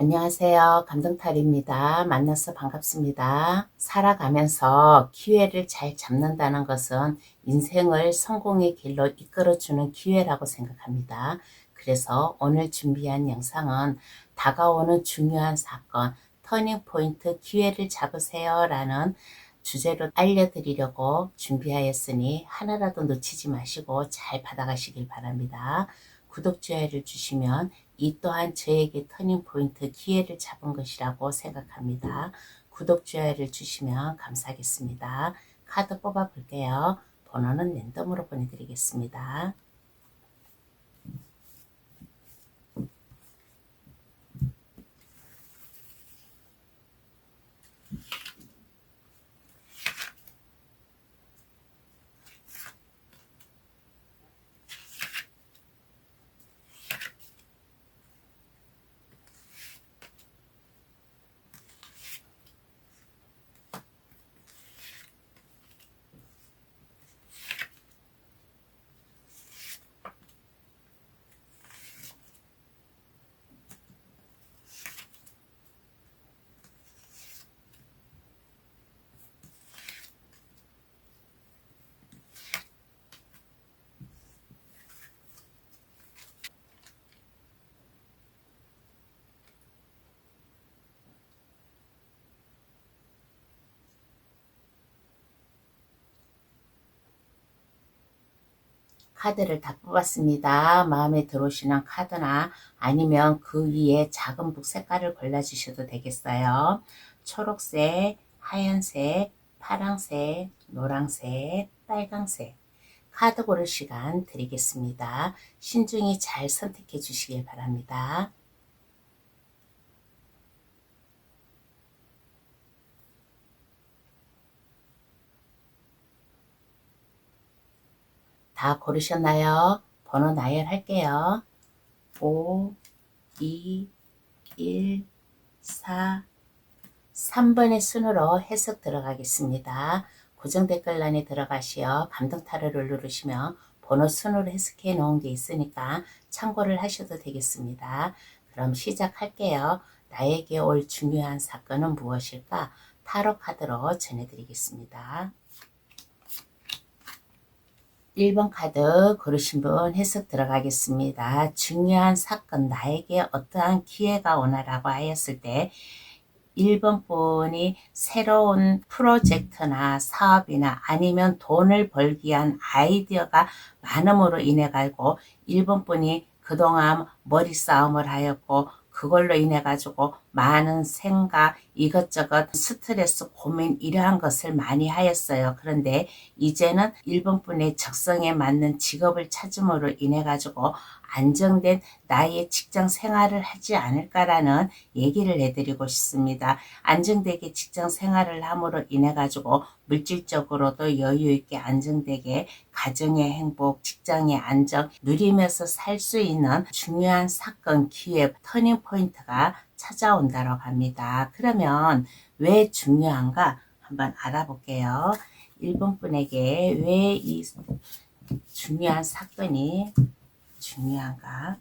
안녕하세요. 감동탈입니다. 만나서 반갑습니다. 살아가면서 기회를 잘 잡는다는 것은 인생을 성공의 길로 이끌어주는 기회라고 생각합니다. 그래서 오늘 준비한 영상은 다가오는 중요한 사건, 터닝포인트 기회를 잡으세요 라는 주제로 알려드리려고 준비하였으니 하나라도 놓치지 마시고 잘 받아가시길 바랍니다. 구독, 좋아요를 주시면 이 또한 저에게 터닝포인트 기회를 잡은 것이라고 생각합니다. 구독, 좋아요를 주시면 감사하겠습니다. 카드 뽑아 볼게요. 번호는 랜덤으로 보내드리겠습니다. 카드를 다 뽑았습니다. 마음에 들어오시는 카드나 아니면 그 위에 작은 북 색깔을 골라주셔도 되겠어요. 초록색, 하얀색, 파랑색, 노랑색, 빨강색. 카드 고를 시간 드리겠습니다. 신중히 잘 선택해 주시길 바랍니다. 다 고르셨나요? 번호 나열할게요. 5, 2, 1, 4, 3번의 순으로 해석 들어가겠습니다. 고정 댓글란에 들어가시어 감동 타로를 누르시면 번호 순으로 해석해 놓은 게 있으니까 참고를 하셔도 되겠습니다. 그럼 시작할게요. 나에게 올 중요한 사건은 무엇일까? 타로 카드로 전해드리겠습니다. 1번 카드 고르신 분 해석 들어가겠습니다. 중요한 사건, 나에게 어떠한 기회가 오나라고 하였을 때 1번 분이 새로운 프로젝트나 사업이나 아니면 돈을 벌기 위한 아이디어가 많음으로 인해 가지고 1번 분이 그동안 머리 싸움을 하였고 그걸로 인해 가지고 많은 생각, 이것저것 스트레스, 고민 이러한 것을 많이 하였어요. 그런데 이제는 1번 분의 적성에 맞는 직업을 찾음으로 인해 가지고 안정된 나의 직장 생활을 하지 않을까라는 얘기를 해드리고 싶습니다. 안정되게 직장 생활을 함으로 인해 가지고 물질적으로도 여유 있게 안정되게 가정의 행복, 직장의 안정 누리면서 살 수 있는 중요한 사건, 기회, 터닝 포인트가 찾아온다고 합니다. 그러면 왜 중요한가 한번 알아볼게요. 1번 분에게 왜 이 중요한 사건이 중요한가?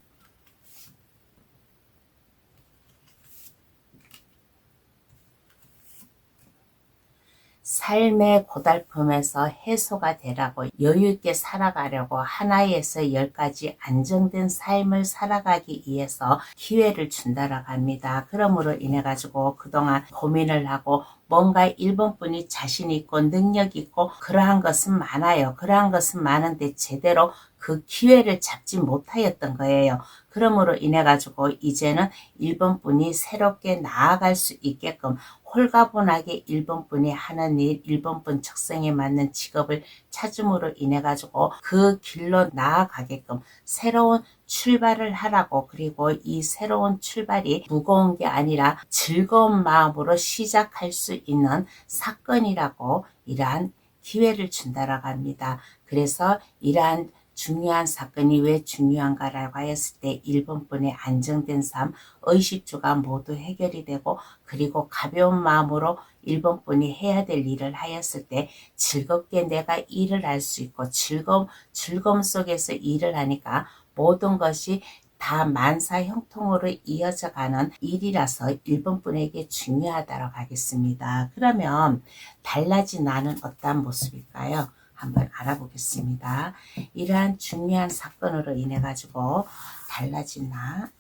삶의 고달픔에서 해소가 되라고 여유있게 살아가려고 하나에서 10가지 안정된 삶을 살아가기 위해서 기회를 준다라고 합니다. 그러므로 인해 가지고 그동안 고민을 하고 뭔가 1번 분이 자신 있고 능력 있고 그러한 것은 많아요. 그러한 것은 많은데 제대로 그 기회를 잡지 못하였던 거예요. 그러므로 인해 가지고 이제는 1번 분이 새롭게 나아갈 수 있게끔 홀가분하게 1번 분이 하는 일, 1번 분 적성에 맞는 직업을 찾음으로 인해 가지고 그 길로 나아가게끔 새로운 출발을 하라고, 그리고 이 새로운 출발이 무거운 게 아니라 즐거운 마음으로 시작할 수 있는 사건이라고 이러한 기회를 준다라고 합니다. 그래서 이러한 중요한 사건이 왜 중요한가라고 하였을 때 1번 분의 안정된 삶, 의식주가 모두 해결이 되고 그리고 가벼운 마음으로 1번 분이 해야 될 일을 하였을 때 즐겁게 내가 일을 할 수 있고 즐거움 속에서 일을 하니까 모든 것이 다 만사 형통으로 이어져 가는 일이라서 1번 분에게 중요하다고 하겠습니다. 그러면 달라진 나는 어떠한 모습일까요? 한번 알아보겠습니다. 이러한 중요한 사건으로 인해 가지고 달라진 나,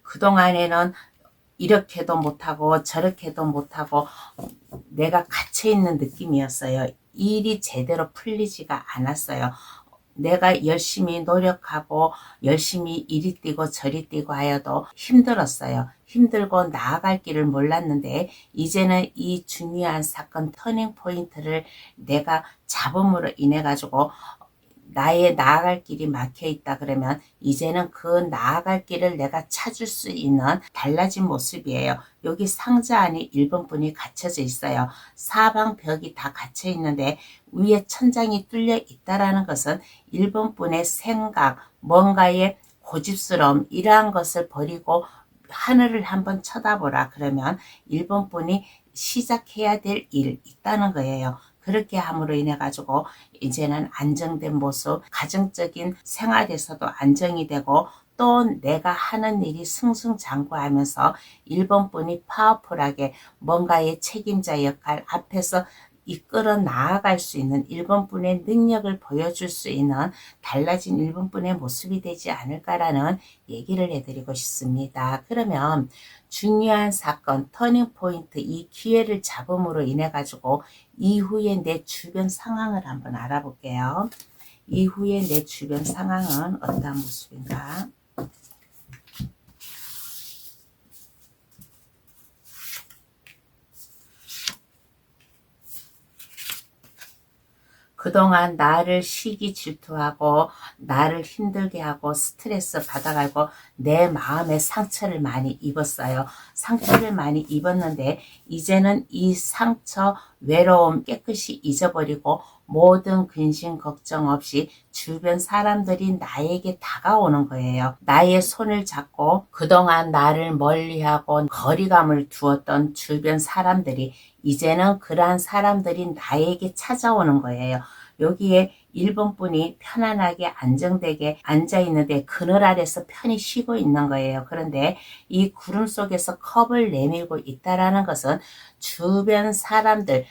그동안에는 이렇게도 못하고 저렇게도 못하고 내가 갇혀있는 느낌이었어요. 일이 제대로 풀리지가 않았어요. 내가 열심히 노력하고 열심히 이리 뛰고 저리 뛰고 하여도 힘들었어요. 힘들고 나아갈 길을 몰랐는데 이제는 이 중요한 사건 터닝 포인트를 내가 잡음으로 인해 가지고 나의 나아갈 길이 막혀 있다 그러면 이제는 그 나아갈 길을 내가 찾을 수 있는 달라진 모습이에요. 여기 상자 안에 1번 분이 갇혀져 있어요. 사방 벽이 다 갇혀 있는데 위에 천장이 뚫려 있다라는 것은 1번 분의 생각, 뭔가의 고집스러움 이러한 것을 버리고 하늘을 한번 쳐다보라 그러면 1번 분이 시작해야 될 일 있다는 거예요. 그렇게 함으로 인해 가지고 이제는 안정된 모습, 가정적인 생활에서도 안정이 되고 또 내가 하는 일이 승승장구하면서 1번 분이 파워풀하게 뭔가의 책임자 역할 앞에서 이끌어 나아갈 수 있는 1번 분의 능력을 보여줄 수 있는 달라진 1번 분의 모습이 되지 않을까라는 얘기를 해드리고 싶습니다. 그러면 중요한 사건, 터닝 포인트, 이 기회를 잡음으로 인해 가지고 이후에 내 주변 상황을 한번 알아볼게요. 이후에 내 주변 상황은 어떤 모습인가? 그동안 나를 시기 질투하고 나를 힘들게 하고 스트레스 받아가고 내 마음에 상처를 많이 입었어요. 상처를 많이 입었는데 이제는 이 상처, 외로움 깨끗이 잊어버리고 모든 근심 걱정 없이 주변 사람들이 나에게 다가오는 거예요. 나의 손을 잡고 그동안 나를 멀리하고 거리감을 두었던 주변 사람들이 이제는 그러한 사람들이 나에게 찾아오는 거예요. 여기에 1번 분이 편안하게 안정되게 앉아있는데 그늘 아래서 편히 쉬고 있는 거예요. 그런데 이 구름 속에서 컵을 내밀고 있다라는 것은 주변 사람들,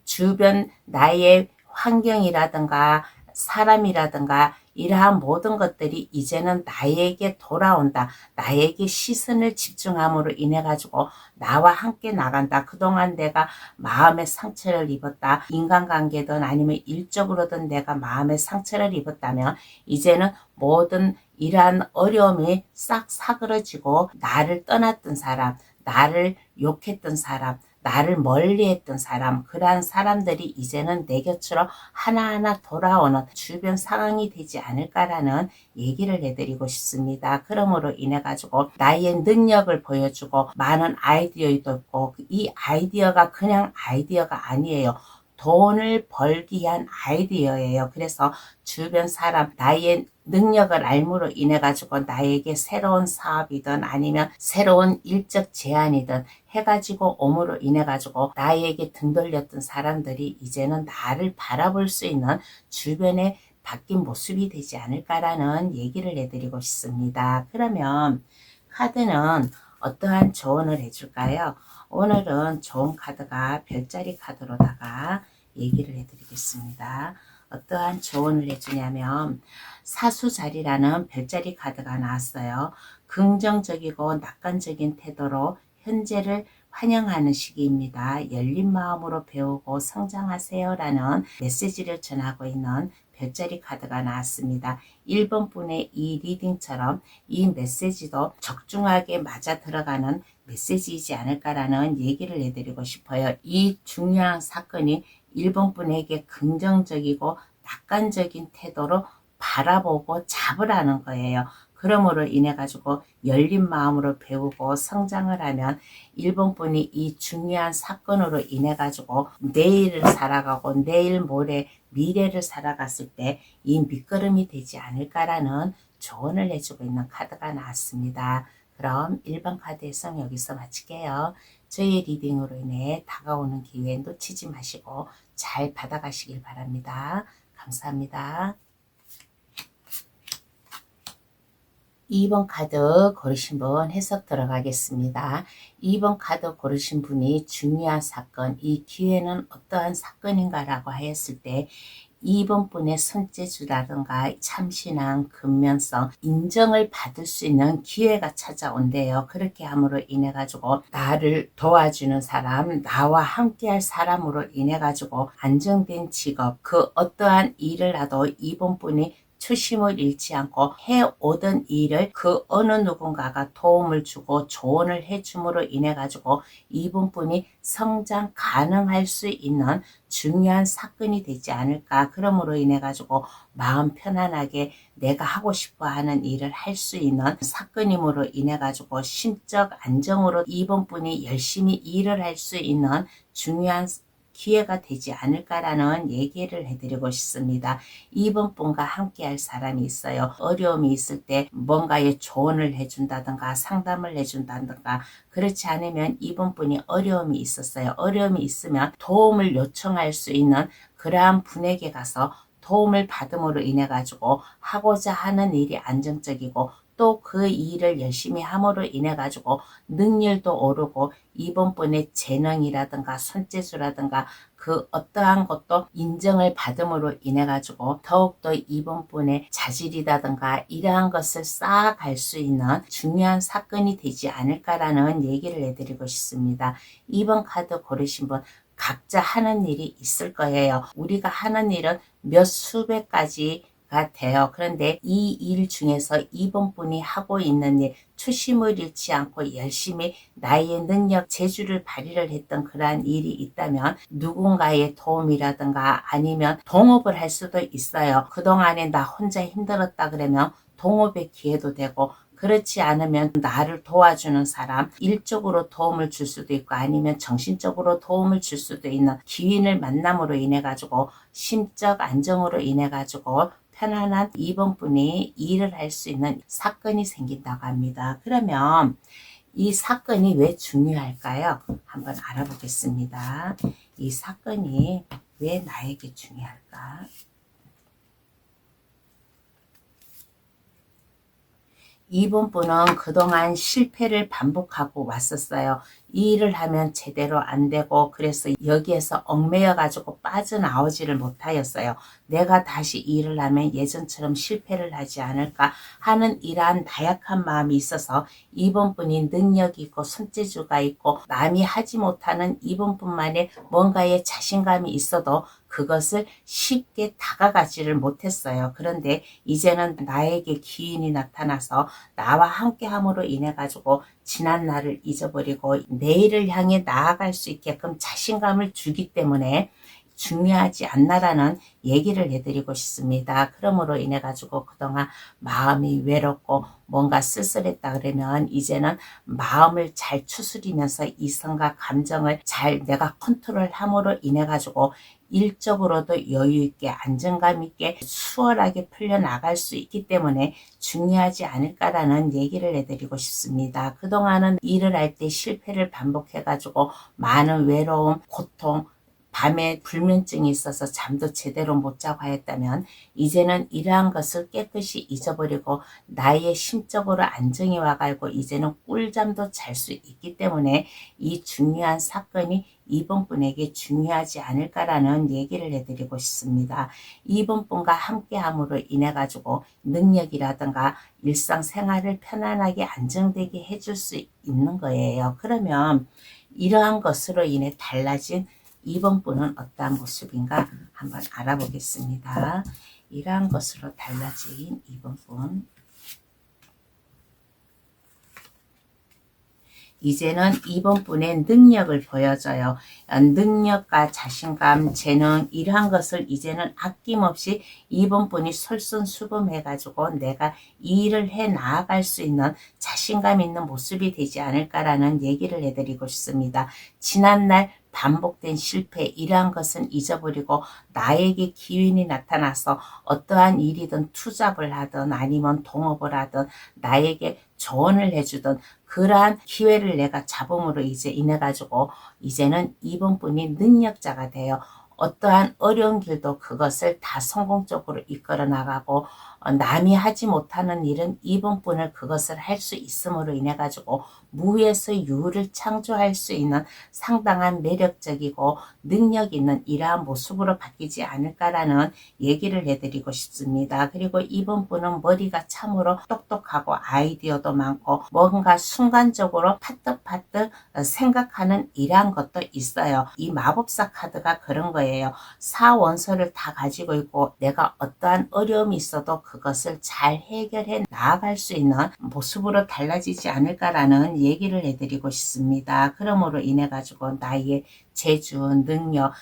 주변 나의 환경이라든가 사람이라든가 이러한 모든 것들이 이제는 나에게 돌아온다. 나에게 시선을 집중함으로 인해 가지고 나와 함께 나간다. 그동안 내가 마음의 상처를 입었다. 인간관계든 아니면 일적으로든 내가 마음의 상처를 입었다면 이제는 모든 이러한 어려움이 싹 사그러지고 나를 떠났던 사람, 나를 욕했던 사람, 나를 멀리했던 사람, 그러한 사람들이 이제는 내 곁으로 하나하나 돌아오는 주변 상황이 되지 않을까라는 얘기를 해드리고 싶습니다. 그러므로 인해 가지고 나의 능력을 보여주고 많은 아이디어도 있고 이 아이디어가 그냥 아이디어가 아니에요. 돈을 벌기 위한 아이디어예요. 그래서 주변 사람, 나의 능력을 알므로 인해 가지고 나에게 새로운 사업이든 아니면 새로운 일적 제안이든 해가지고 옴으로 인해 가지고 나에게 등 돌렸던 사람들이 이제는 나를 바라볼 수 있는 주변에 바뀐 모습이 되지 않을까라는 얘기를 해드리고 싶습니다. 그러면 카드는 어떠한 조언을 해줄까요? 오늘은 좋은 카드가 별자리 카드로다가 얘기를 해드리겠습니다. 어떠한 조언을 해주냐면 사수자리라는 별자리 카드가 나왔어요. 긍정적이고 낙관적인 태도로 현재를 환영하는 시기입니다. 열린 마음으로 배우고 성장하세요라는 메시지를 전하고 있는 별자리 카드가 나왔습니다. 1번 분의 이 리딩처럼 이 메시지도 적중하게 맞아 들어가는 메시지이지 않을까라는 얘기를 해드리고 싶어요. 이 중요한 사건이 1번 분에게 긍정적이고 낙관적인 태도로 바라보고 잡으라는 거예요. 그러므로 인해 가지고 열린 마음으로 배우고 성장을 하면 1번 분이 이 중요한 사건으로 인해 가지고 내일을 살아가고 내일 모레 미래를 살아갔을 때 이 밑거름이 되지 않을까라는 조언을 해주고 있는 카드가 나왔습니다. 그럼 1번 카드 해석 여기서 마칠게요. 저희 리딩으로 인해 다가오는 기회 놓치지 마시고 잘 받아가시길 바랍니다. 감사합니다. 2번 카드 고르신 분 해석 들어가겠습니다. 2번 카드 고르신 분이 중요한 사건, 이 기회는 어떠한 사건인가 라고 하였을 때 2번 분의 손재주라든가 참신함, 근면성, 인정을 받을 수 있는 기회가 찾아온대요. 그렇게 함으로 인해 가지고 나를 도와주는 사람, 나와 함께할 사람으로 인해 가지고 안정된 직업, 그 어떠한 일을 하도 2번 분이 초심을 잃지 않고 해오던 일을 그 어느 누군가가 도움을 주고 조언을 해줌으로 인해 가지고 이분 분이 성장 가능할 수 있는 중요한 사건이 되지 않을까. 그러므로 인해 가지고 마음 편안하게 내가 하고 싶어 하는 일을 할 수 있는 사건임으로 인해 가지고 심적 안정으로 이분 분이 열심히 일을 할 수 있는 중요한 기회가 되지 않을까라는 얘기를 해드리고 싶습니다. 2번 분과 함께 할 사람이 있어요. 어려움이 있을 때 뭔가의 조언을 해준다든가 상담을 해준다든가, 그렇지 않으면 2번 분이 어려움이 있었어요. 어려움이 있으면 도움을 요청할 수 있는 그러한 분에게 가서 도움을 받음으로 인해 가지고 하고자 하는 일이 안정적이고 또 그 일을 열심히 함으로 인해 가지고 능률도 오르고 이번 분의 재능이라든가 손재주라든가 그 어떠한 것도 인정을 받음으로 인해 가지고 더욱더 이번 분의 자질이라든가 이러한 것을 쌓아갈 수 있는 중요한 사건이 되지 않을까라는 얘기를 해드리고 싶습니다. 2번 카드 고르신 분 각자 하는 일이 있을 거예요. 우리가 하는 일은 몇 수백 가지 돼요. 그런데 이 일 중에서 2번 분이 하고 있는 일, 초심을 잃지 않고 열심히 나의 능력, 재주를 발휘를 했던 그러한 일이 있다면 누군가의 도움이라든가 아니면 동업을 할 수도 있어요. 그동안에 나 혼자 힘들었다 그러면 동업의 기회도 되고, 그렇지 않으면 나를 도와주는 사람, 일적으로 도움을 줄 수도 있고 아니면 정신적으로 도움을 줄 수도 있는 기인을 만남으로 인해 가지고 심적 안정으로 인해 가지고 편안한 2번 분이 일을 할 수 있는 사건이 생긴다고 합니다. 그러면 이 사건이 왜 중요할까요? 한번 알아보겠습니다. 이 사건이 왜 나에게 중요할까? 2번 분은 그동안 실패를 반복하고 왔었어요. 이 일을 하면 제대로 안 되고 그래서 여기에서 얽매여 가지고 빠져나오지를 못하였어요. 내가 다시 이 일을 하면 예전처럼 실패를 하지 않을까 하는 이러한 나약한 마음이 있어서 2번 분이 능력이 있고 손재주가 있고 남이 하지 못하는 2번 분만의 뭔가의 자신감이 있어도 그것을 쉽게 다가가지를 못했어요. 그런데 이제는 나에게 기인이 나타나서 나와 함께 함으로 인해 가지고 지난 날을 잊어버리고 내일을 향해 나아갈 수 있게끔 자신감을 주기 때문에 중요하지 않나라는 얘기를 해드리고 싶습니다. 그러므로 인해 가지고 그동안 마음이 외롭고 뭔가 쓸쓸했다 그러면 이제는 마음을 잘 추스리면서 이성과 감정을 잘 내가 컨트롤함으로 인해 가지고 일적으로도 여유있게 안정감 있게 수월하게 풀려나갈 수 있기 때문에 중요하지 않을까라는 얘기를 해드리고 싶습니다. 그동안은 일을 할 때 실패를 반복해가지고 많은 외로움, 고통, 밤에 불면증이 있어서 잠도 제대로 못 자고 하였다면 이제는 이러한 것을 깨끗이 잊어버리고 나의 심적으로 안정이 와가지고 이제는 꿀잠도 잘 수 있기 때문에 이 중요한 사건이 2번 분에게 중요하지 않을까라는 얘기를 해드리고 싶습니다. 2번 분과 함께함으로 인해 가지고 능력이라든가 일상생활을 편안하게 안정되게 해줄 수 있는 거예요. 그러면 이러한 것으로 인해 달라진 2번 분은 어떠한 모습인가 한번 알아보겠습니다. 이러한 것으로 달라진 2번 분. 이제는 2번 분의 능력을 보여줘요. 능력과 자신감, 재능 이러한 것을 이제는 아낌없이 2번 분이 솔선수범해가지고 내가 이 일을 해 나아갈 수 있는 자신감 있는 모습이 되지 않을까라는 얘기를 해드리고 싶습니다. 지난날 반복된 실패 이러한 것은 잊어버리고 나에게 기운이 나타나서 어떠한 일이든 투잡을 하든 아니면 동업을 하든 나에게 조언을 해주든 그러한 기회를 내가 잡음으로 이제 인해 가지고 이제는 이번 분이 능력자가 되어 어떠한 어려운 길도 그것을 다 성공적으로 이끌어 나가고 남이 하지 못하는 일은 이번 분을 그것을 할 수 있음으로 인해 가지고 무에서 유를 창조할 수 있는 상당한 매력적이고 능력 있는 이러한 모습으로 바뀌지 않을까라는 얘기를 해드리고 싶습니다. 그리고 이번 분은 머리가 참으로 똑똑하고 아이디어도 많고 뭔가 순간적으로 파뜩파뜩 생각하는 이러한 것도 있어요. 이 마법사 카드가 그런 거예요. 사원소를 다 가지고 있고 내가 어떠한 어려움이 있어도 그것을 잘 해결해 나아갈 수 있는 모습으로 달라지지 않을까라는 얘기를 해드리고 싶습니다. 그러므로 인해 가지고 나의 재주, 능력,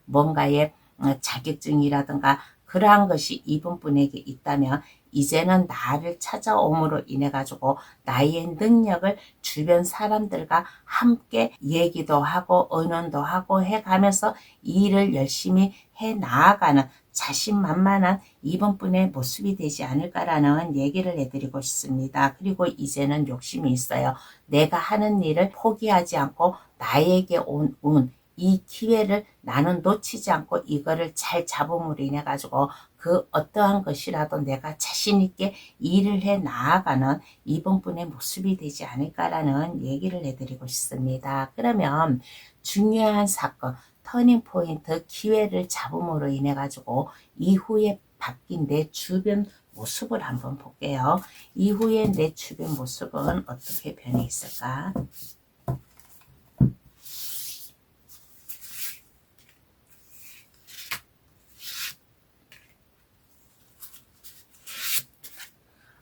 뭔가의 자격증이라든가 그러한 것이 이분 분에게 있다면 이제는 나를 찾아옴으로 인해 가지고 나의 능력을 주변 사람들과 함께 얘기도 하고 의논도 하고 해가면서 일을 열심히 해 나아가는 자신만만한 이번 분의 모습이 되지 않을까라는 얘기를 해드리고 싶습니다. 그리고 이제는 욕심이 있어요. 내가 하는 일을 포기하지 않고 나에게 온 운, 이 기회를 나는 놓치지 않고 이거를 잘 잡음으로 인해 가지고 그 어떠한 것이라도 내가 자신 있게 일을 해 나아가는 이번 분의 모습이 되지 않을까라는 얘기를 해드리고 싶습니다. 그러면 중요한 사건, 터닝 포인트, 기회를 잡음으로 인해 가지고 이후에 바뀐 내 주변 모습을 한번 볼게요. 이후에 내 주변 모습은 어떻게 변해 있을까?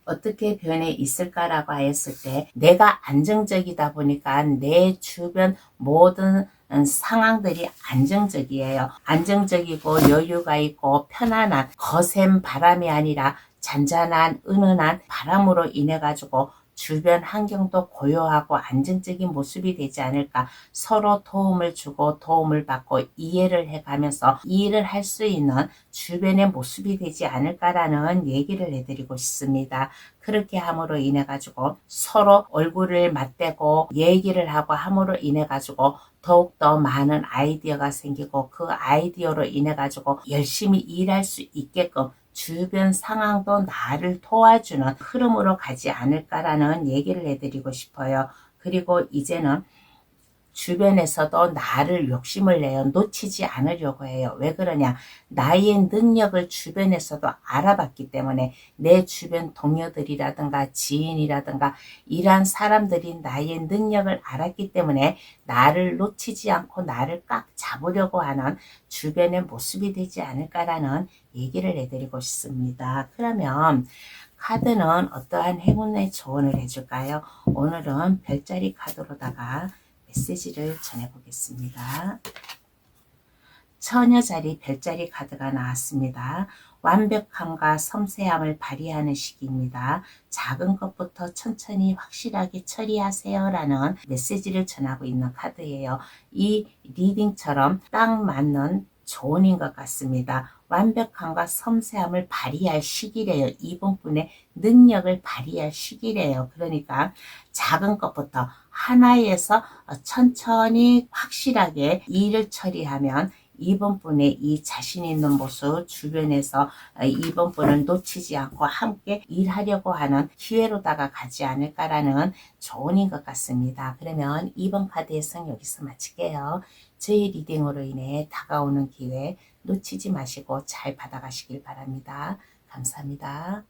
어떻게 변해 있을까라고 하였을 때 내가 안정적이다 보니까 내 주변 모든 상황들이 안정적이에요. 안정적이고 여유가 있고 편안한 거센 바람이 아니라 잔잔한 은은한 바람으로 인해 가지고 주변 환경도 고요하고 안정적인 모습이 되지 않을까. 서로 도움을 주고 도움을 받고 이해를 해가면서 일을 할 수 있는 주변의 모습이 되지 않을까라는 얘기를 해드리고 싶습니다. 그렇게 함으로 인해 가지고 서로 얼굴을 맞대고 얘기를 하고 함으로 인해 가지고 더욱더 많은 아이디어가 생기고 그 아이디어로 인해 가지고 열심히 일할 수 있게끔 주변 상황도 나를 도와주는 흐름으로 가지 않을까라는 얘기를 해드리고 싶어요. 그리고 이제는 주변에서도 나를 욕심을 내어 놓치지 않으려고 해요. 왜 그러냐? 나의 능력을 주변에서도 알아봤기 때문에 내 주변 동료들이라든가 지인이라든가 이러한 사람들이 나의 능력을 알았기 때문에 나를 놓치지 않고 나를 꽉 잡으려고 하는 주변의 모습이 되지 않을까라는 얘기를 해드리고 싶습니다. 그러면 카드는 어떠한 행운의 조언을 해줄까요? 오늘은 별자리 카드로다가 메시지를 전해보겠습니다. 처녀자리 별자리 카드가 나왔습니다. 완벽함과 섬세함을 발휘하는 시기입니다. 작은 것부터 천천히 확실하게 처리하세요 라는 메시지를 전하고 있는 카드예요. 이 리딩처럼 딱 맞는 조언인 것 같습니다. 완벽함과 섬세함을 발휘할 시기래요. 이번 분의 능력을 발휘할 시기래요. 그러니까 작은 것부터 하나에서 천천히 확실하게 일을 처리하면 이번 분의 이 자신 있는 모습 주변에서 이번 분을 놓치지 않고 함께 일하려고 하는 기회로다가 가지 않을까라는 조언인 것 같습니다. 그러면 이번 카드의 성 여기서 마칠게요. 저희 리딩으로 인해 다가오는 기회 놓치지 마시고 잘 받아가시길 바랍니다. 감사합니다.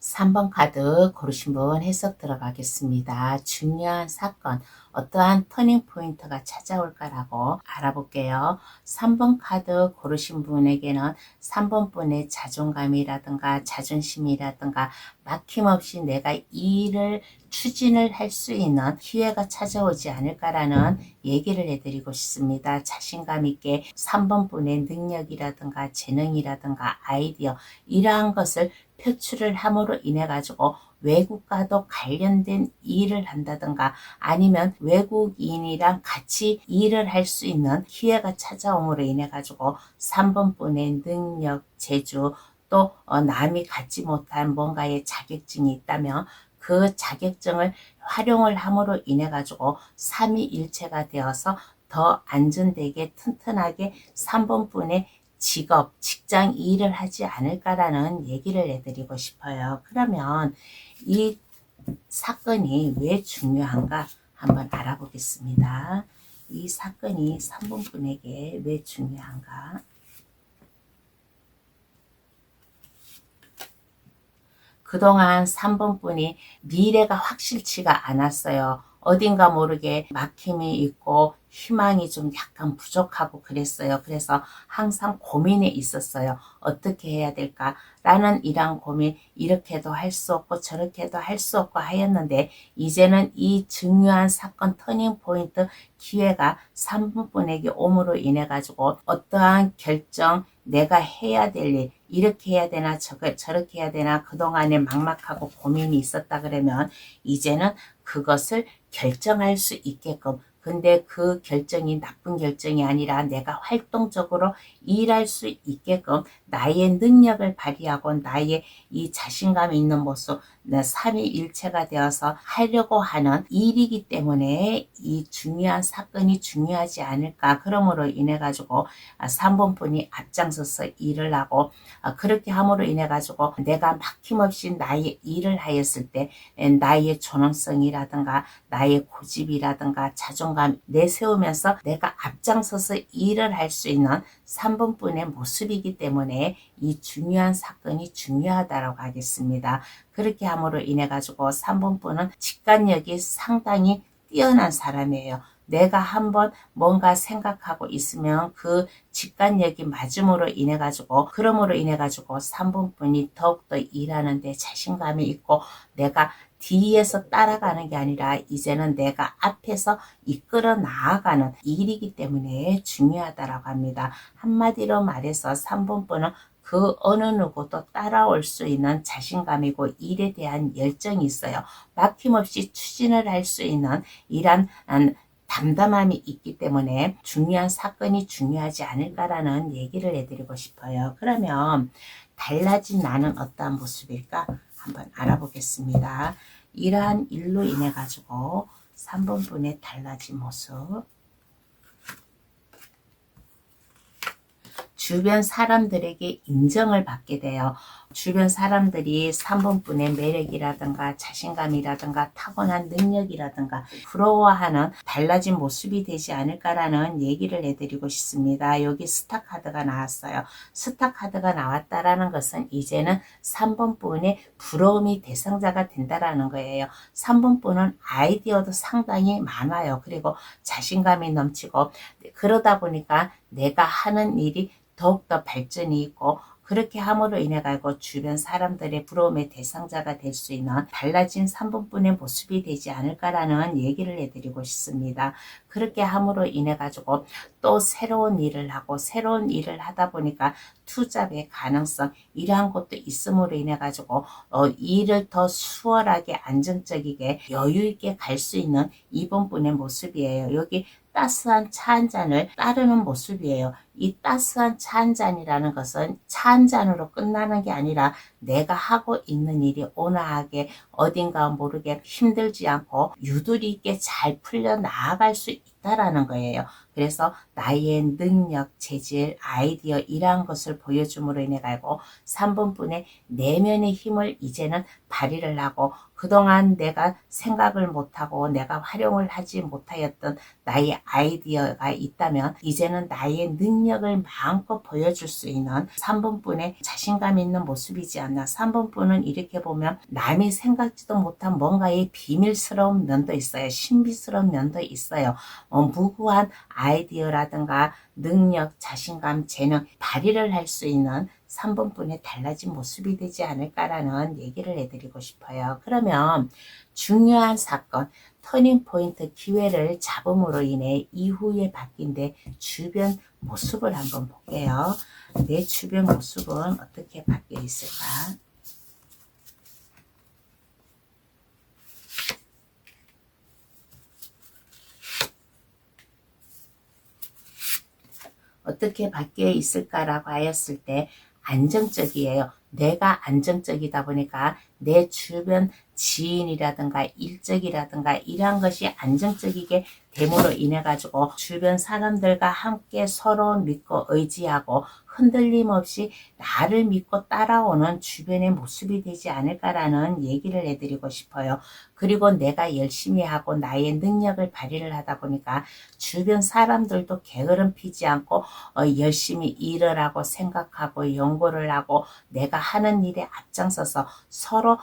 3번 카드 고르신 분 해석 들어가겠습니다. 중요한 사건, 어떠한 터닝 포인트가 찾아올까라고 알아볼게요. 3번 카드 고르신 분에게는 3번 분의 자존감이라든가 자존심이라든가 막힘없이 내가 일을 추진을 할 수 있는 기회가 찾아오지 않을까라는 얘기를 해드리고 싶습니다. 자신감 있게 3번 분의 능력이라든가 재능이라든가 아이디어 이러한 것을 표출을 함으로 인해 가지고 외국과도 관련된 일을 한다든가 아니면 외국인이랑 같이 일을 할 수 있는 기회가 찾아옴으로 인해 가지고 3번분의 능력, 재주 또 남이 갖지 못한 뭔가의 자격증이 있다면 그 자격증을 활용을 함으로 인해 가지고 삼위일체가 되어서 더 안전되게 튼튼하게 3번분의 직업, 직장 일을 하지 않을까라는 얘기를 해드리고 싶어요. 그러면 이 사건이 왜 중요한가 한번 알아보겠습니다. 이 사건이 3번분에게 왜 중요한가? 그동안 3번분이 미래가 확실치가 않았어요. 어딘가 모르게 막힘이 있고 희망이 좀 약간 부족하고 그랬어요. 그래서 항상 고민에 있었어요. 어떻게 해야 될까? 라는 이런 고민, 이렇게도 할 수 없고 저렇게도 할 수 없고 하였는데 이제는 이 중요한 사건 터닝 포인트 기회가 3번분에게 옴으로 인해 가지고 어떠한 결정, 내가 해야 될 일, 이렇게 해야 되나 저렇게 해야 되나 그동안에 막막하고 고민이 있었다 그러면 이제는 그것을 결정할 수 있게끔, 근데 그 결정이 나쁜 결정이 아니라 내가 활동적으로 일할 수 있게끔 나의 능력을 발휘하고 나의 이 자신감이 있는 모습, 삼위일체가 되어서 하려고 하는 일이기 때문에 이 중요한 사건이 중요하지 않을까. 그러므로 인해 가지고 3번분이 앞장서서 일을 하고 그렇게 함으로 인해 가지고 내가 막힘없이 나의 일을 하였을 때 나의 존엄성이라든가 나의 고집이라든가 자존감 내세우면서 내가 앞장서서 일을 할 수 있는 3번분의 모습이기 때문에 이 중요한 사건이 중요하다고 하겠습니다. 그렇게 함으로 인해 가지고 3번분은 직관력이 상당히 뛰어난 사람이에요. 내가 한번 뭔가 생각하고 있으면 그 직관력이 맞음으로 인해 가지고 그럼으로 인해 가지고 3번분이 더욱더 일하는데 자신감이 있고 내가 뒤에서 따라가는 게 아니라 이제는 내가 앞에서 이끌어 나아가는 일이기 때문에 중요하다고 합니다. 한마디로 말해서 3번분은 그 어느 누구도 따라올 수 있는 자신감이고 일에 대한 열정이 있어요. 막힘없이 추진을 할 수 있는 이런 담담함이 있기 때문에 중요한 사건이 중요하지 않을까라는 얘기를 해드리고 싶어요. 그러면 달라진 나는 어떠한 모습일까? 한번 알아보겠습니다. 이러한 일로 인해 가지고 3번분의 달라진 모습, 주변 사람들에게 인정을 받게 돼요. 주변 사람들이 3번분의 매력이라든가 자신감이라든가 타고난 능력이라든가 부러워하는 달라진 모습이 되지 않을까라는 얘기를 해드리고 싶습니다. 여기 스타 카드가 나왔어요. 스타 카드가 나왔다라는 것은 이제는 3번분의 부러움이 대상자가 된다라는 거예요. 3번분은 아이디어도 상당히 많아요. 그리고 자신감이 넘치고 그러다 보니까 내가 하는 일이 더욱더 발전이 있고 그렇게 함으로 인해 가지고 주변 사람들의 부러움의 대상자가 될 수 있는 달라진 3번분의 모습이 되지 않을까라는 얘기를 해드리고 싶습니다. 그렇게 함으로 인해 가지고 또 새로운 일을 하고 새로운 일을 하다 보니까 투잡의 가능성 이러한 것도 있음으로 인해 가지고 일을 더 수월하게 안정적이게 여유 있게 갈 수 있는 2번분의 모습이에요. 여기 따스한 차 한 잔을 따르는 모습이에요. 이 따스한 차 한 잔이라는 것은 차 한 잔으로 끝나는 게 아니라 내가 하고 있는 일이 온화하게 어딘가 모르게 힘들지 않고 유도리 있게 잘 풀려 나아갈 수 있다라는 거예요. 그래서 나의 능력, 재질, 아이디어 이러한 것을 보여줌으로 인해 가지고 3번분의 내면의 힘을 이제는 발휘를 하고 그동안 내가 생각을 못하고 내가 활용을 하지 못하였던 나의 아이디어가 있다면 이제는 나의 능력을 마음껏 보여줄 수 있는 3번분의 자신감 있는 모습이지 않나. 3번분은 이렇게 보면 남이 생각지도 못한 뭔가의 비밀스러운 면도 있어요. 신비스러운 면도 있어요. 무구한 아이디어라든가 능력, 자신감, 재능 발휘를 할 수 있는 3번분의 달라진 모습이 되지 않을까라는 얘기를 해드리고 싶어요. 그러면 중요한 사건, 터닝포인트 기회를 잡음으로 인해 이후에 바뀐 내 주변 모습을 한번 볼게요. 내 주변 모습은 어떻게 바뀌어 있을까? 어떻게 바뀌어 있을까라고 하였을 때 안정적이에요. 내가 안정적이다 보니까 내 주변 지인이라든가 일적이라든가 이러한 것이 안정적이게 됨으로 인해 가지고 주변 사람들과 함께 서로 믿고 의지하고 흔들림 없이 나를 믿고 따라오는 주변의 모습이 되지 않을까라는 얘기를 해드리고 싶어요. 그리고 내가 열심히 하고 나의 능력을 발휘를 하다 보니까 주변 사람들도 게으름 피지 않고 열심히 일을 하고 생각하고 연구를 하고 내가 하는 일에 앞장서서 서로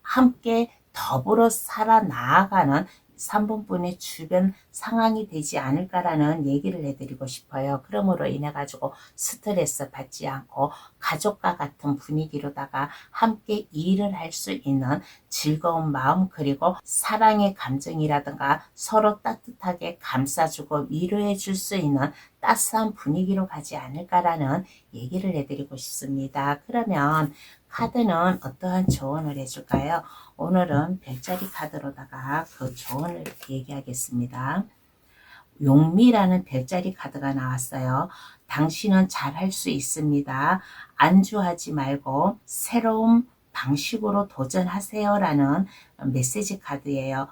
함께 더불어 살아나가는 3번분의 주변 상황이 되지 않을까라는 얘기를 해드리고 싶어요. 그러므로 인해 가지고 스트레스 받지 않고 가족과 같은 분위기로다가 함께 일을 할 수 있는 즐거운 마음, 그리고 사랑의 감정이라든가 서로 따뜻하게 감싸주고 위로해 줄 수 있는 따스한 분위기로 가지 않을까라는 얘기를 해드리고 싶습니다. 그러면 카드는 어떠한 조언을 해줄까요? 오늘은 별자리 카드로다가 그 조언을 얘기하겠습니다. 용미라는 별자리 카드가 나왔어요. 당신은 잘할 수 있습니다. 안주하지 말고 새로운 방식으로 도전하세요 라는 메시지 카드예요.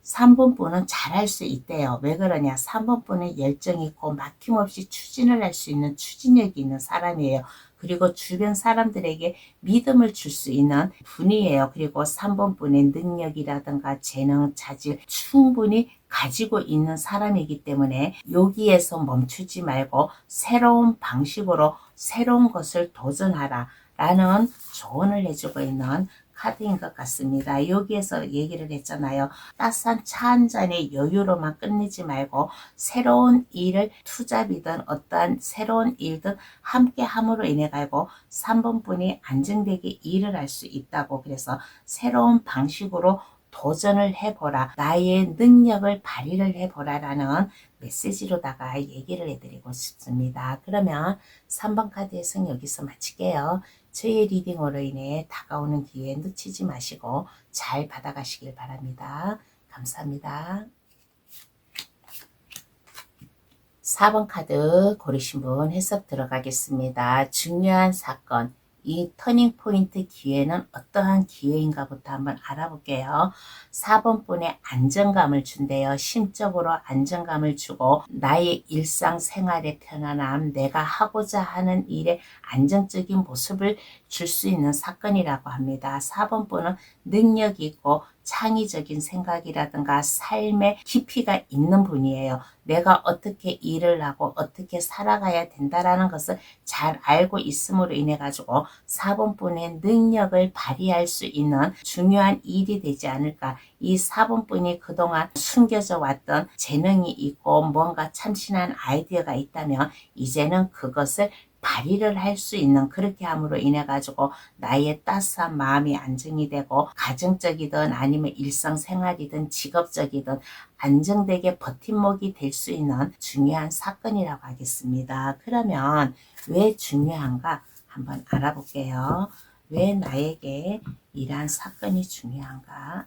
3번 분은 잘할 수 있대요. 왜 그러냐? 3번 분은 열정 있고 막힘없이 추진을 할 수 있는 추진력이 있는 사람이에요. 그리고 주변 사람들에게 믿음을 줄 수 있는 분이에요. 그리고 3번 분의 능력이라든가 재능, 자질 충분히 가지고 있는 사람이기 때문에 여기에서 멈추지 말고 새로운 방식으로 새로운 것을 도전하라 라는 조언을 해주고 있는 카드인 것 같습니다. 여기에서 얘기를 했잖아요. 따스한 차 한 잔의 여유로만 끝내지 말고 새로운 일을 투잡이든 어떠한 새로운 일든 함께 함으로 인해 가지고 3번 분이 안정되게 일을 할 수 있다고, 그래서 새로운 방식으로 도전을 해보라, 나의 능력을 발휘를 해보라 라는 메시지로다가 얘기를 해드리고 싶습니다. 그러면 3번 카드의 성 여기서 마칠게요. 저의 리딩으로 인해 다가오는 기회 놓치지 마시고 잘 받아가시길 바랍니다. 감사합니다. 4번 카드 고르신 분 해석 들어가겠습니다. 중요한 사건, 이 터닝 포인트 기회는 어떠한 기회인가부터 한번 알아볼게요. 4번 분의 안정감을 준대요. 심적으로 안정감을 주고 나의 일상생활의 편안함, 내가 하고자 하는 일에 안정적인 모습을 줄 수 있는 사건이라고 합니다. 4번 분은 능력이 있고 창의적인 생각이라든가 삶의 깊이가 있는 분이에요. 내가 어떻게 일을 하고 어떻게 살아가야 된다라는 것을 잘 알고 있음으로 인해 가지고 4번 분의 능력을 발휘할 수 있는 중요한 일이 되지 않을까. 이 4번 분이 그동안 숨겨져 왔던 재능이 있고 뭔가 참신한 아이디어가 있다면 이제는 그것을 발휘를 할 수 있는, 그렇게 함으로 인해 가지고 나의 따스한 마음이 안정이 되고 가정적이든 아니면 일상생활이든 직업적이든 안정되게 버팀목이 될 수 있는 중요한 사건이라고 하겠습니다. 그러면 왜 중요한가 한번 알아볼게요. 왜 나에게 이러한 사건이 중요한가?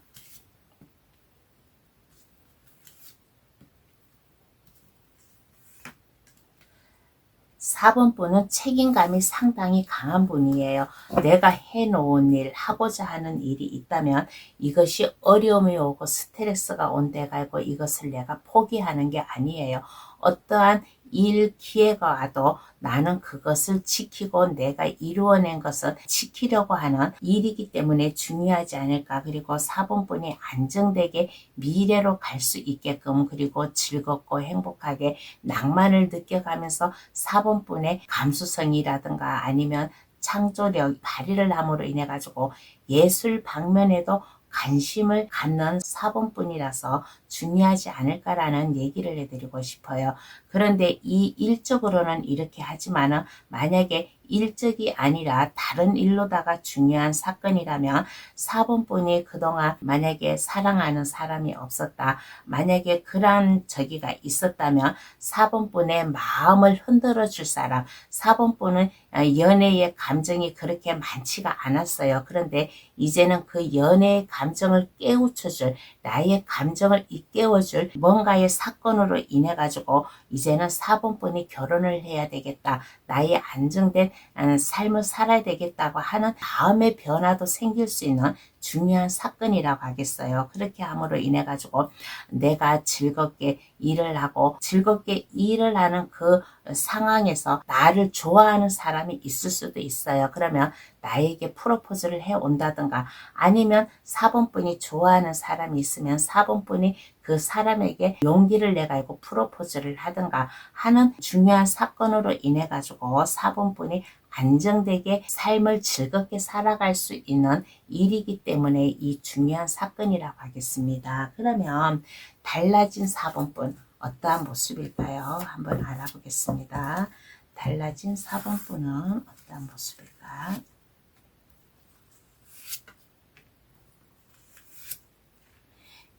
4번 분은 책임감이 상당히 강한 분이에요. 내가 해놓은 일, 하고자 하는 일이 있다면 이것이 어려움이 오고 스트레스가 온데 갈고 이것을 내가 포기하는 게 아니에요. 어떠한 일 기회가 와도 나는 그것을 지키고 내가 이루어낸 것은 지키려고 하는 일이기 때문에 중요하지 않을까. 그리고 4번 분이 안정되게 미래로 갈 수 있게끔, 그리고 즐겁고 행복하게 낭만을 느껴가면서 4번 분의 감수성이라든가 아니면 창조력 발휘를 함으로 인해 가지고 예술 방면에도 관심을 갖는 4번 분이라서 중요하지 않을까라는 얘기를 해드리고 싶어요. 그런데 이 일적으로는 이렇게 하지만은 만약에 일적이 아니라 다른 일로다가 중요한 사건이라면 4번 분이 그동안 만약에 사랑하는 사람이 없었다, 만약에 그런 저기가 있었다면 4번 분의 마음을 흔들어 줄 사람, 4번 분은 연애의 감정이 그렇게 많지가 않았어요. 그런데 이제는 그 연애의 감정을 깨우쳐줄, 나의 감정을 일깨워줄 뭔가의 사건으로 인해 가지고 이제는 4번분이 결혼을 해야 되겠다, 나의 안정된 삶을 살아야 되겠다고 하는 마음의 변화도 생길 수 있는 중요한 사건이라고 하겠어요. 그렇게 함으로 인해 가지고 내가 즐겁게 일을 하고 즐겁게 일을 하는 그 상황에서 나를 좋아하는 사람이 있을 수도 있어요. 그러면 나에게 프로포즈를 해 온다든가, 아니면 4번분이 좋아하는 사람이 있으면 4번분이 그 사람에게 용기를 내 가지고 프로포즈를 하든가 하는 중요한 사건으로 인해 가지고 4번분이 안정되게 삶을 즐겁게 살아갈 수 있는 일이기 때문에 이 중요한 사건이라고 하겠습니다. 그러면 달라진 4번분 어떠한 모습일까요? 한번 알아보겠습니다. 달라진 4번분은 어떠한 모습일까?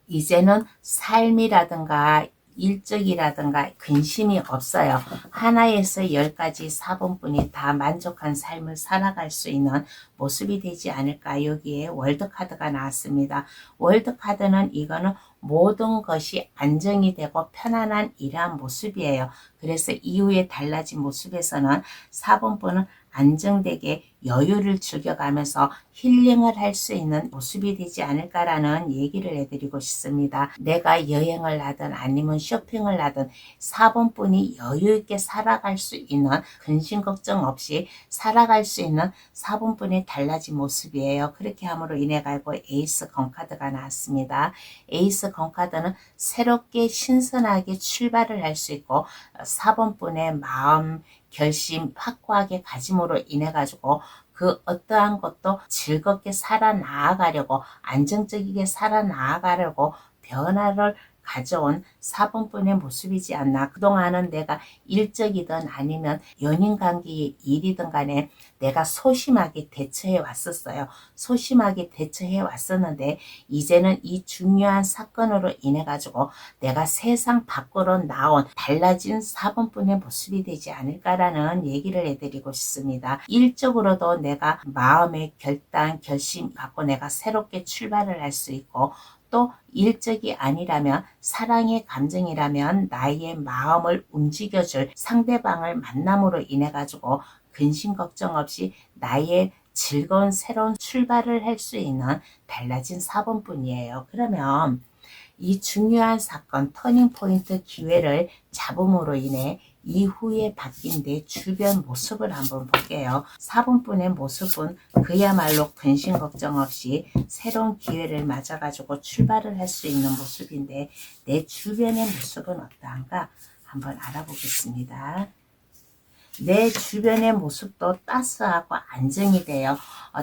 이제는 삶이라든가 일적이라든가 근심이 없어요. 하나에서 10가지 4번분이 다 만족한 삶을 살아갈 수 있는 모습이 되지 않을까. 여기에 월드카드가 나왔습니다. 월드카드는 이거는 모든 것이 안정이 되고 편안한 이러한 모습이에요. 그래서 이후에 달라진 모습에서는 4번분은 안정되게 여유를 즐겨가면서 힐링을 할 수 있는 모습이 되지 않을까라는 얘기를 해드리고 싶습니다. 내가 여행을 하든 아니면 쇼핑을 하든 4번분이 여유있게 살아갈 수 있는, 근심 걱정 없이 살아갈 수 있는 4번분의 달라진 모습이에요. 그렇게 함으로 인해 가지고 에이스 건카드가 나왔습니다. 에이스 건카드는 새롭게 신선하게 출발을 할 수 있고 4번분의 마음, 결심 확고하게 가짐으로 인해 가지고 그 어떠한 것도 즐겁게 살아나가려고, 안정적이게 살아나가려고 변화를 가져온 4번분의 모습이지 않나. 그동안은 내가 일적이든 아니면 연인관계의 일이든 간에 내가 소심하게 대처해 왔었어요. 소심하게 대처해 왔었는데 이제는 이 중요한 사건으로 인해 가지고 내가 세상 밖으로 나온 달라진 4번분의 모습이 되지 않을까라는 얘기를 해드리고 싶습니다. 일적으로도 내가 마음의 결단, 결심 갖고 내가 새롭게 출발을 할 수 있고, 또 일적이 아니라면 사랑의 감정이라면 나의 마음을 움직여줄 상대방을 만남으로 인해 가지고 근심 걱정 없이 나의 즐거운 새로운 출발을 할 수 있는 달라진 4번분이에요. 그러면 이 중요한 사건, 터닝포인트 기회를 잡음으로 인해 이후에 바뀐 내 주변 모습을 한번 볼게요. 4번분의 모습은 그야말로 근심 걱정 없이 새로운 기회를 맞아가지고 출발을 할 수 있는 모습인데, 내 주변의 모습은 어떠한가 한번 알아보겠습니다. 내 주변의 모습도 따스하고 안정이 돼요.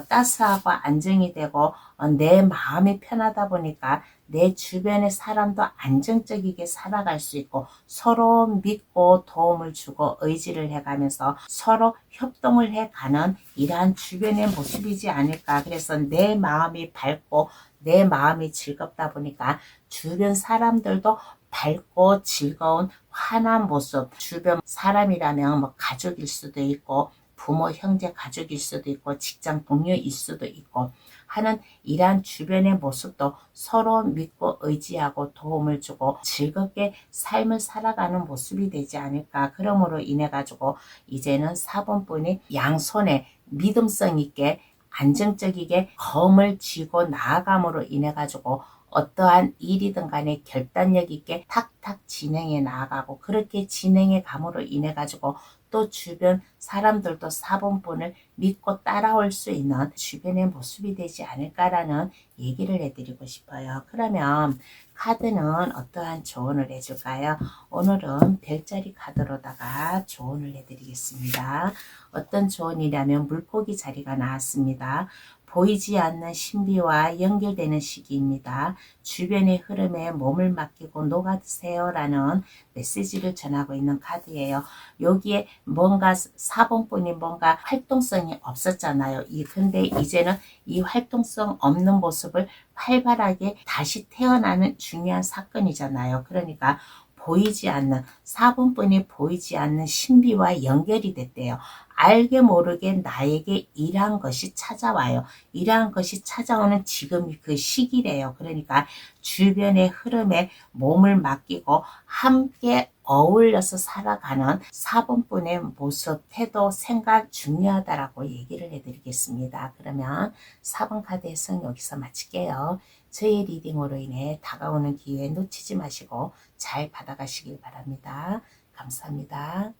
따스하고 안정이 되고 내 마음이 편하다 보니까 내 주변의 사람도 안정적이게 살아갈 수 있고, 서로 믿고 도움을 주고 의지를 해가면서 서로 협동을 해가는 이러한 주변의 모습이지 않을까. 그래서 내 마음이 밝고 내 마음이 즐겁다 보니까 주변 사람들도 밝고 즐거운 환한 모습, 주변 사람이라면 뭐 가족일 수도 있고 부모, 형제, 가족일 수도 있고 직장 동료일 수도 있고 하는 이러한 주변의 모습도 서로 믿고 의지하고 도움을 주고 즐겁게 삶을 살아가는 모습이 되지 않을까. 그러므로 인해 가지고 이제는 4번분이 양손에 믿음성 있게 안정적이게 검을 쥐고 나아감으로 인해 가지고 어떠한 일이든 간에 결단력 있게 탁탁 진행해 나아가고, 그렇게 진행해 감으로 인해 가지고 또 주변 사람들도 4번분을 믿고 따라올 수 있는 주변의 모습이 되지 않을까라는 얘기를 해드리고 싶어요. 그러면 카드는 어떠한 조언을 해줄까요? 오늘은 별자리 카드로다가 조언을 해드리겠습니다. 어떤 조언이냐면 물고기 자리가 나왔습니다. 보이지 않는 신비와 연결되는 시기입니다. 주변의 흐름에 몸을 맡기고 녹아드세요 라는 메시지를 전하고 있는 카드예요. 여기에 뭔가 4번분이 뭔가 활동성이 없었잖아요. 근데 이제는 이 활동성 없는 모습을 활발하게 다시 태어나는 중요한 사건이잖아요. 그러니까 보이지 않는 4번분이 보이지 않는 신비와 연결이 됐대요. 알게 모르게 나에게 이러한 것이 찾아와요. 이러한 것이 찾아오는 지금이 그 시기래요. 그러니까 주변의 흐름에 몸을 맡기고 함께 어울려서 살아가는 4번분의 모습, 태도, 생각 중요하다라고 얘기를 해드리겠습니다. 그러면 4번 카드 해석 여기서 마칠게요. 저희 리딩으로 인해 다가오는 기회 놓치지 마시고 잘 받아가시길 바랍니다. 감사합니다.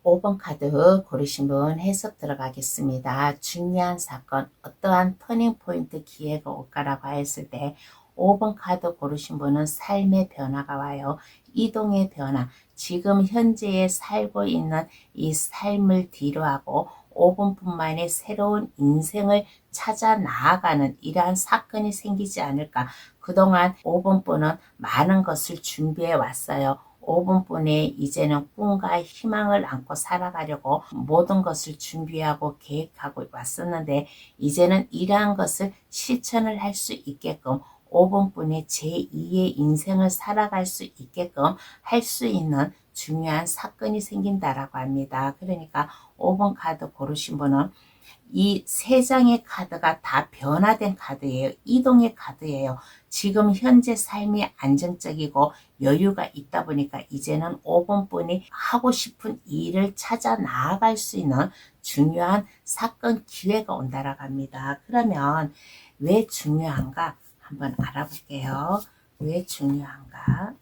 5번 카드 고르신 분 해석 들어가겠습니다. 중요한 사건, 어떠한 터닝포인트 기회가 올까라고 했을 때 5번 카드 고르신 분은 삶의 변화가 와요. 이동의 변화, 지금 현재에 살고 있는 이 삶을 뒤로하고 5분뿐만의 새로운 인생을 찾아 나아가는 이러한 사건이 생기지 않을까. 그동안 5번분은 많은 것을 준비해 왔어요. 5분뿐에 이제는 꿈과 희망을 안고 살아가려고 모든 것을 준비하고 계획하고 왔었는데 이제는 이러한 것을 실천을 할 수 있게끔 5분뿐에 제2의 인생을 살아갈 수 있게끔 할 수 있는 중요한 사건이 생긴다라고 합니다. 그러니까 5번 카드 고르신 분은 이 세 장의 카드가 다 변화된 카드예요. 이동의 카드예요. 지금 현재 삶이 안정적이고 여유가 있다 보니까 이제는 5번분이 하고 싶은 일을 찾아 나아갈 수 있는 중요한 사건 기회가 온다라고 합니다. 그러면 왜 중요한가 한번 알아볼게요. 왜 중요한가?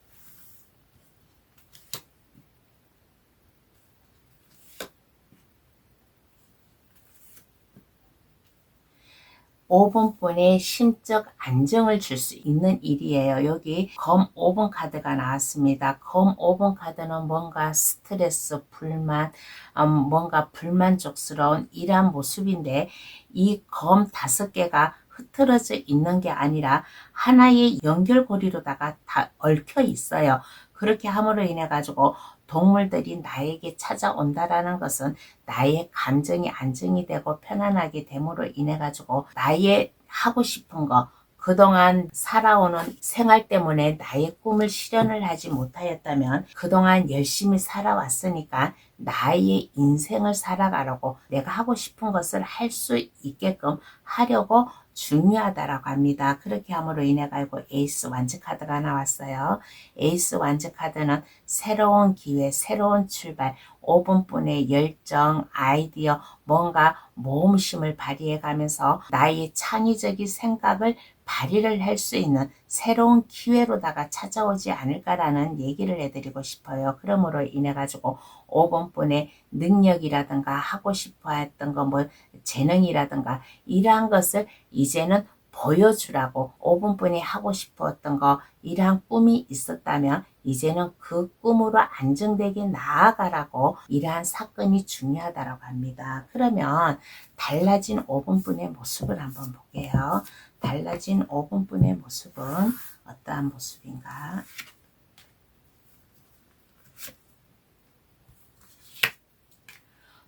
5번분의 심적 안정을 줄 수 있는 일이에요. 여기 검 5번 카드가 나왔습니다. 검 5번 카드는 뭔가 스트레스, 불만, 뭔가 불만족스러운 이러한 모습인데 이 검 5개가 흐트러져 있는 게 아니라 하나의 연결고리로다가 다 얽혀 있어요. 그렇게 함으로 인해 가지고 동물들이 나에게 찾아온다라는 것은 나의 감정이 안정이 되고 편안하게 됨으로 인해 가지고 나의 하고 싶은 거, 그동안 살아오는 생활 때문에 나의 꿈을 실현을 하지 못하였다면 그동안 열심히 살아왔으니까 나의 인생을 살아가려고 내가 하고 싶은 것을 할 수 있게끔 하려고 중요하다라고 합니다. 그렇게 함으로 인해 가지고 에이스 완즈 카드가 나왔어요. 에이스 완즈 카드는 새로운 기회, 새로운 출발, 5분뿐의 열정, 아이디어, 뭔가 모험심을 발휘해 가면서 나의 창의적인 생각을 발휘를 할 수 있는 새로운 기회로다가 찾아오지 않을까라는 얘기를 해드리고 싶어요. 그러므로 인해 가지고 5번분의 능력이라든가 하고 싶어 했던 거, 뭐 재능이라든가 이러한 것을 이제는 보여주라고 5분분이 하고 싶었던 거, 이러한 꿈이 있었다면 이제는 그 꿈으로 안정되게 나아가라고 이러한 사건이 중요하다고 합니다. 그러면 달라진 5분분의 모습을 한번 볼게요. 달라진 5분분의 모습은 어떠한 모습인가?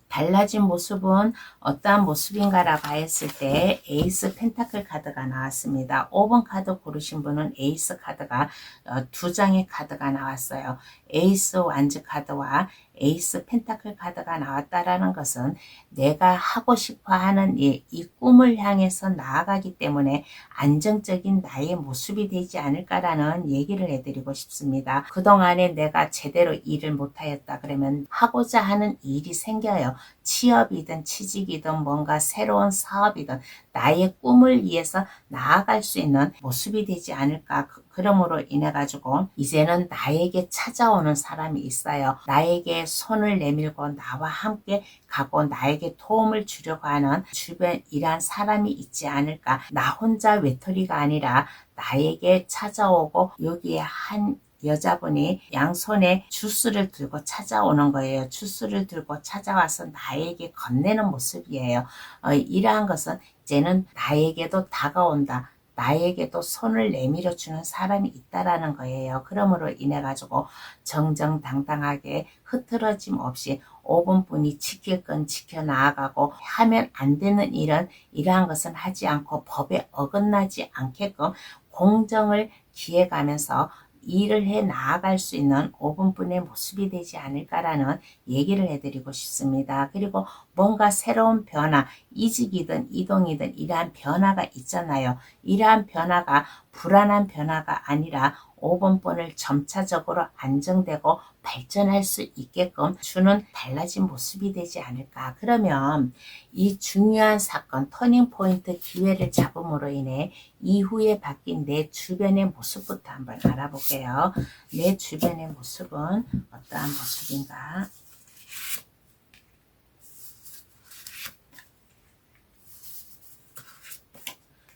달라진 모습은 어떠한 모습인가라고 했을 때 에이스 펜타클 카드가 나왔습니다. 5번 카드 고르신 분은 에이스 카드가 2장의 카드가 나왔어요. 에이스 완즈 카드와 에이스 펜타클 카드가 나왔다라는 것은 내가 하고 싶어 하는 일, 이 꿈을 향해서 나아가기 때문에 안정적인 나의 모습이 되지 않을까라는 얘기를 해드리고 싶습니다. 그동안에 내가 제대로 일을 못하였다 그러면 하고자 하는 일이 생겨요. 취업이든 취직이든 뭔가 새로운 사업이든 나의 꿈을 위해서 나아갈 수 있는 모습이 되지 않을까. 그러므로 인해 가지고 이제는 나에게 찾아오는 사람이 있어요. 나에게 손을 내밀고 나와 함께 가고 나에게 도움을 주려고 하는 주변 이란 사람이 있지 않을까. 나 혼자 외톨이가 아니라 나에게 찾아오고 여기에 한 여자분이 양손에 주스를 들고 찾아오는 거예요. 주스를 들고 찾아와서 나에게 건네는 모습이에요. 이러한 것은 이제는 나에게도 다가온다. 나에게도 손을 내밀어 주는 사람이 있다라는 거예요. 그러므로 인해 가지고 정정당당하게 흐트러짐 없이 5분뿐이 지킬 건 지켜 나아가고 하면 안 되는 일은 이러한 것은 하지 않고 법에 어긋나지 않게끔 공정을 기해가면서 일을 해 나아갈 수 있는 5분뿐의 모습이 되지 않을까라는 얘기를 해드리고 싶습니다. 그리고 뭔가 새로운 변화, 이직이든 이동이든 이러한 변화가 있잖아요. 이러한 변화가 불안한 변화가 아니라 5번권을 점차적으로 안정되고 발전할 수 있게끔 주는 달라진 모습이 되지 않을까. 그러면 이 중요한 사건, 터닝포인트 기회를 잡음으로 인해 이후에 바뀐 내 주변의 모습부터 한번 알아볼게요. 내 주변의 모습은 어떠한 모습인가?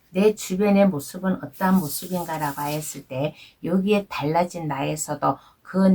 내 주변의 모습은 어떠한 모습인가 라고 했을 때 여기에 달라진 나에서도 그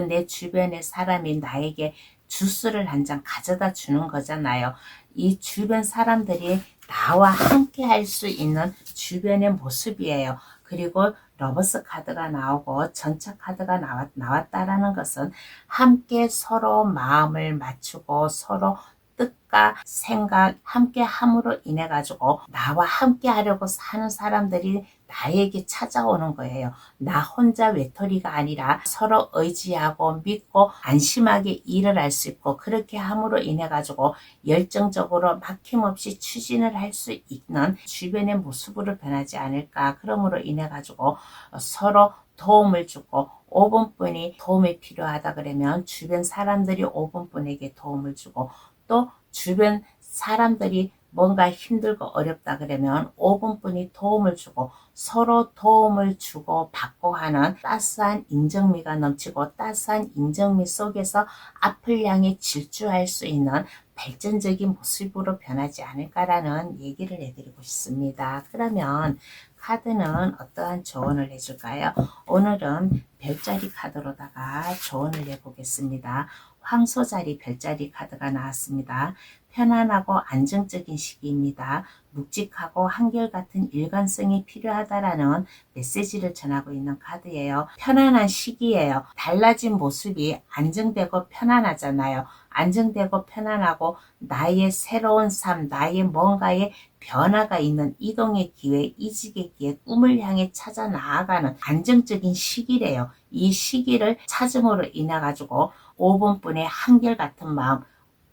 내 주변의 사람이 나에게 주스를 한 잔 가져다 주는 거잖아요. 이 주변 사람들이 나와 함께 할 수 있는 주변의 모습이에요. 그리고 러버스 카드가 나오고 전차 카드가 나왔다라는 것은 함께 서로 마음을 맞추고 서로 뜻과 생각 함께 함으로 인해 가지고 나와 함께 하려고 사는 사람들이 나에게 찾아오는 거예요. 나 혼자 외톨이가 아니라 서로 의지하고 믿고 안심하게 일을 할 수 있고 그렇게 함으로 인해 가지고 열정적으로 막힘없이 추진을 할 수 있는 주변의 모습으로 변하지 않을까. 그러므로 인해 가지고 서로 도움을 주고 5번뿐이 도움이 필요하다 그러면 주변 사람들이 5번뿐에게 도움을 주고 또 주변 사람들이 뭔가 힘들고 어렵다 그러면 5번뿐이 도움을 주고 서로 도움을 주고 받고 하는 따스한 인정미가 넘치고 따스한 인정미 속에서 앞을 향해 질주할 수 있는 발전적인 모습으로 변하지 않을까라는 얘기를 해드리고 싶습니다. 그러면 카드는 어떠한 조언을 해줄까요? 오늘은 별자리 카드로다가 조언을 해보겠습니다. 황소자리 별자리 카드가 나왔습니다. 편안하고 안정적인 시기입니다. 묵직하고 한결같은 일관성이 필요하다라는 메시지를 전하고 있는 카드예요. 편안한 시기예요. 달라진 모습이 안정되고 편안하잖아요. 안정되고 편안하고 나의 새로운 삶, 나의 뭔가의 변화가 있는 이동의 기회, 이직의 기회, 꿈을 향해 찾아 나아가는 안정적인 시기래요. 이 시기를 찾음으로 인해 가지고 5번뿐의 한결같은 마음,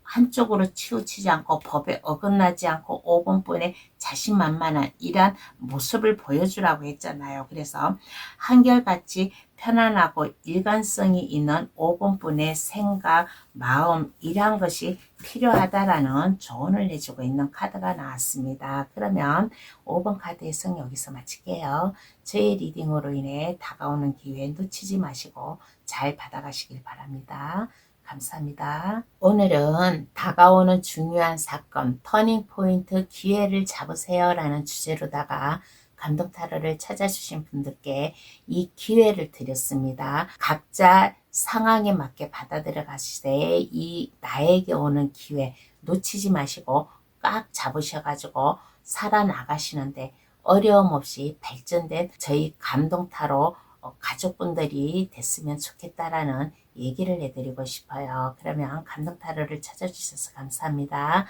한쪽으로 치우치지 않고 법에 어긋나지 않고 5번뿐의 자신만만한 이러한 모습을 보여주라고 했잖아요. 그래서 한결같이 편안하고 일관성이 있는 5번뿐의 생각, 마음 이러한 것이 필요하다라는 조언을 해주고 있는 카드가 나왔습니다. 그러면 5번 카드 해석 여기서 마칠게요. 저의 리딩으로 인해 다가오는 기회 놓치지 마시고 잘 받아가시길 바랍니다. 감사합니다. 오늘은 다가오는 중요한 사건, 터닝포인트 기회를 잡으세요 라는 주제로다가 감동 타로를 찾아주신 분들께 이 기회를 드렸습니다. 각자 상황에 맞게 받아들여 가시되 이 나에게 오는 기회 놓치지 마시고 꽉 잡으셔가지고 살아나가시는데 어려움 없이 발전된 저희 감동 타로 가족분들이 됐으면 좋겠다라는 얘기를 해드리고 싶어요. 그러면 감동 타로를 찾아주셔서 감사합니다.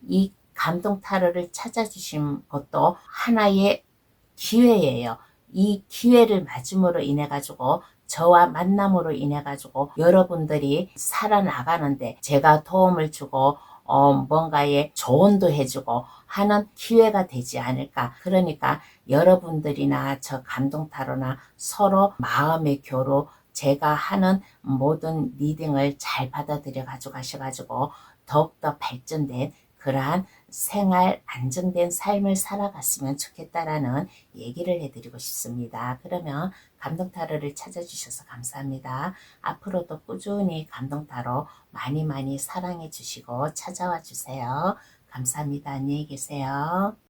이 감동 타로를 찾아주신 것도 하나의 기회예요. 이 기회를 맞음으로 인해 가지고 저와 만남으로 인해 가지고 여러분들이 살아나가는데 제가 도움을 주고 뭔가의 조언도 해주고 하는 기회가 되지 않을까. 그러니까 여러분들이나 저 감동타로나 서로 마음의 교류, 제가 하는 모든 리딩을 잘 받아들여 가져가셔가지고 더욱더 발전된 그러한 생활 안정된 삶을 살아갔으면 좋겠다라는 얘기를 해드리고 싶습니다. 그러면 감동타로를 찾아주셔서 감사합니다. 앞으로도 꾸준히 감동타로 많이 사랑해 주시고 찾아와 주세요. 감사합니다. 안녕히 계세요.